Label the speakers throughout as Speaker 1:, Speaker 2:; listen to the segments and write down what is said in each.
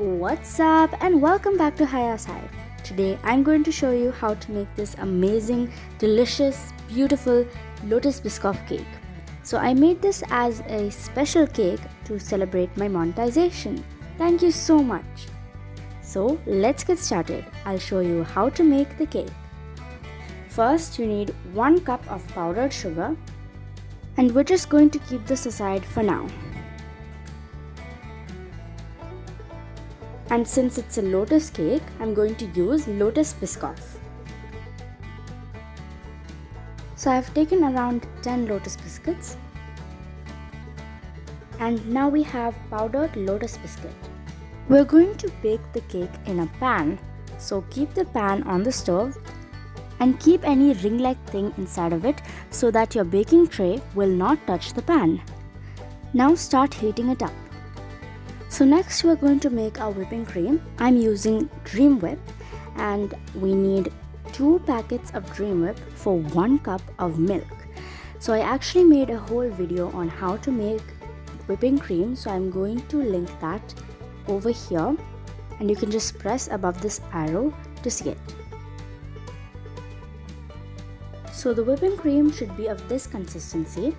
Speaker 1: What's up and welcome back to Hayah's Hive. Today I'm going to show you how to make this amazing, delicious, beautiful lotus Biscoff cake. So I made this as a special cake to celebrate my monetization. Thank you so much. So let's get started. I'll show you how to make the cake. First you need 1 cup of powdered sugar, and we're just going to keep this aside for now. And since it's a lotus cake, I'm going to use lotus Biscoff. So I've taken around 10 lotus biscuits. And now we have powdered lotus biscuit. We're going to bake the cake in a pan. So keep the pan on the stove and keep any ring-like thing inside of it so that your baking tray will not touch the pan. Now start heating it up. So next we're going to make our whipping cream. I'm using Dream Whip and we need 2 packets of Dream Whip for 1 cup of milk. So I actually made a whole video on how to make whipping cream, so I'm going to link that over here and you can just press above this arrow to see it. So the whipping cream should be of this consistency.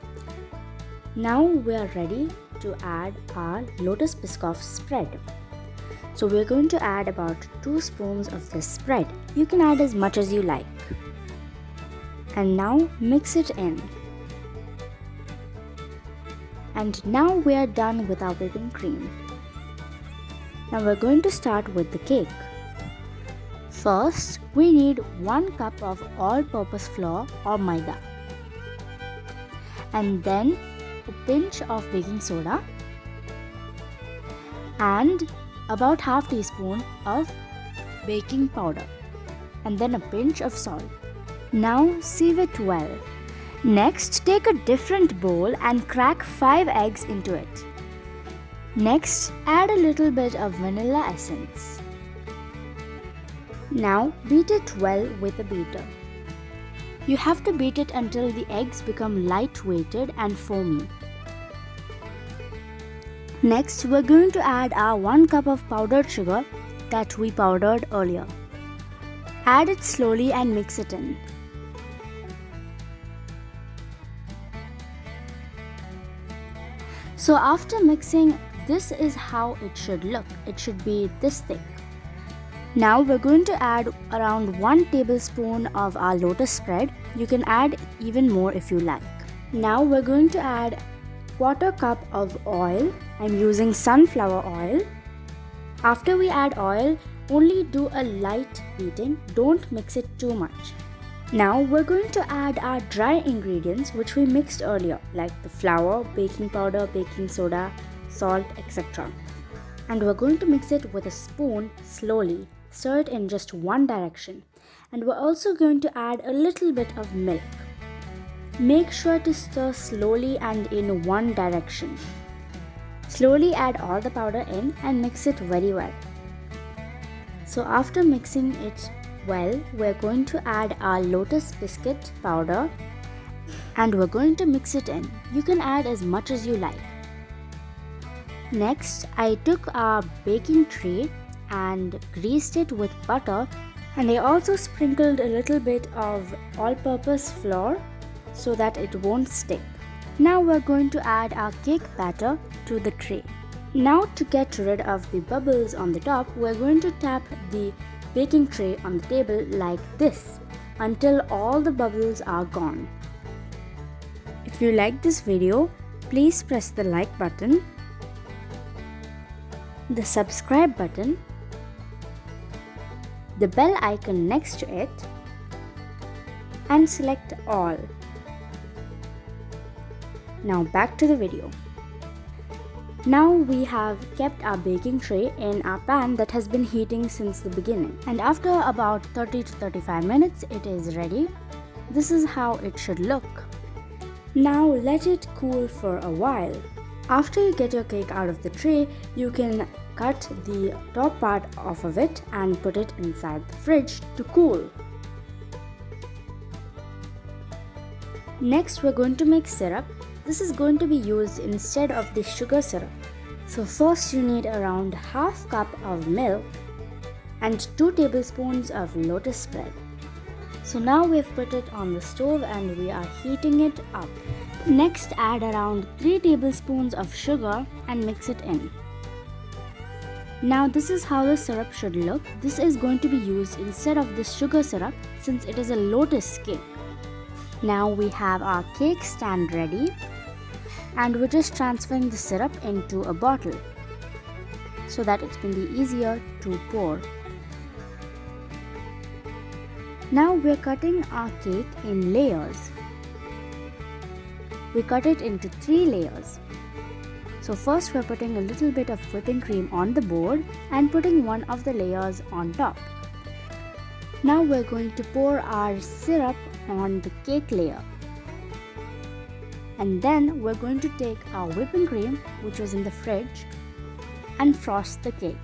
Speaker 1: Now we are ready to add our lotus Biscoff spread. So we're going to add about 2 spoons of this spread. You can add as much as you like. And now mix it in. And now we are done with our whipping cream. Now we're going to start with the cake. First, we need 1 cup of all-purpose flour or maida. And then a pinch of baking soda and about half teaspoon of baking powder and then a pinch of salt. Now sieve it well. Next, take a different bowl and crack 5 eggs into it. Next, add a little bit of vanilla essence. Now beat it well with a beater. You have to beat it until the eggs become light-weighted and foamy. Next, we're going to add our 1 cup of powdered sugar that we powdered earlier. Add it slowly and mix it in. So after mixing, this is how it should look. It should be this thick. Now we're going to add around 1 tablespoon of our lotus spread. You can add even more if you like. Now we're going to add 1/4 cup of oil. I'm using sunflower oil. After we add oil, only do a light beating. Don't mix it too much. Now we're going to add our dry ingredients which we mixed earlier, like the flour, baking powder, baking soda, salt, etc. And we're going to mix it with a spoon slowly. Stir it in just one direction. And we're also going to add a little bit of milk. Make sure to stir slowly and in one direction. Slowly add all the powder in and mix it very well. So after mixing it well, we're going to add our lotus biscuit powder and we're going to mix it in. You can add as much as you like. Next, I took our baking tray and greased it with butter, and I also sprinkled a little bit of all-purpose flour so that it won't stick. Now we're going to add our cake batter to the tray. Now to get rid of the bubbles on the top, we're going to tap the baking tray on the table like this until all the bubbles are gone. If you like this video, please press the like button, the subscribe button, the bell icon next to it, and select all. Now back to the video. Now we have kept our baking tray in our pan that has been heating since the beginning, and after about 30 to 35 minutes it is ready. This is how it should look. Now let it cool for a while. After you get your cake out of the tray, you can cut the top part off of it and put it inside the fridge to cool. Next we're going to make syrup. This is going to be used instead of the sugar syrup. So first you need around half cup of milk and 2 tablespoons of lotus spread. So now we've put it on the stove and we are heating it up. Next add around 3 tablespoons of sugar and mix it in. Now this is how the syrup should look. This is going to be used instead of the sugar syrup since it is a lotus cake. Now we have our cake stand ready and we're just transferring the syrup into a bottle so that it can be easier to pour. Now we're cutting our cake in layers. We cut it into 3 layers. So first we're putting a little bit of whipping cream on the board and putting one of the layers on top. Now we're going to pour our syrup on the cake layer. And then we're going to take our whipping cream, which was in the fridge, and frost the cake.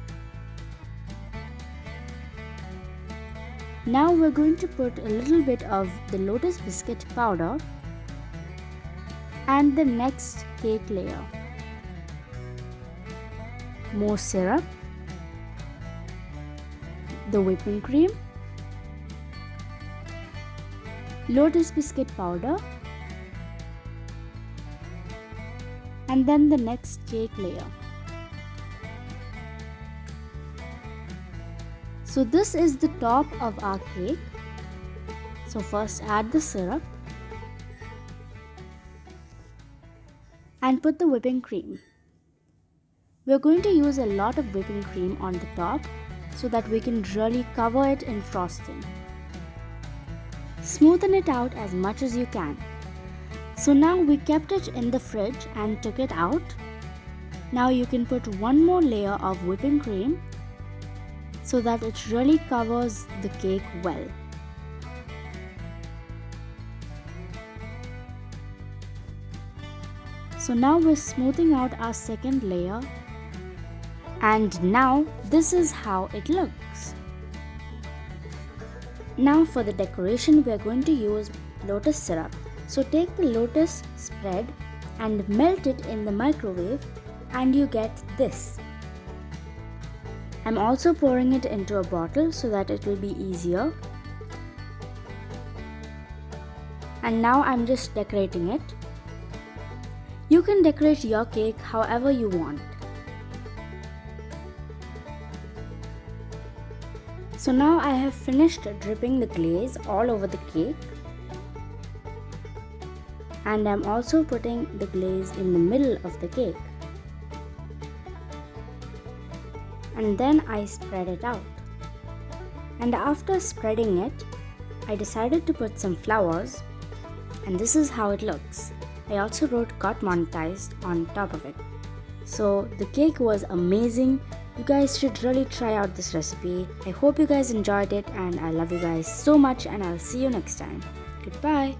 Speaker 1: Now we're going to put a little bit of the lotus biscuit powder and the next cake layer. More syrup, the whipping cream, lotus biscuit powder, and then the next cake layer. So this is the top of our cake. So first add the syrup and put the whipping cream. We're going to use a lot of whipping cream on the top so that we can really cover it in frosting. Smoothen it out as much as you can. So now we kept it in the fridge and took it out. Now you can put one more layer of whipping cream so that it really covers the cake well. So now we're smoothing out our second layer. And now this is how it looks. Now for the decoration we are going to use lotus syrup. So take the lotus spread and melt it in the microwave and you get this. I'm also pouring it into a bottle so that it will be easier. And now I'm just decorating it. You can decorate your cake however you want. So now I have finished dripping the glaze all over the cake. And I'm also putting the glaze in the middle of the cake. And then I spread it out. And after spreading it, I decided to put some flowers. And this is how it looks. I also wrote "got monetized" on top of it. So the cake was amazing. You guys should really try out this recipe. I hope you guys enjoyed it and I love you guys so much and I'll see you next time. Goodbye.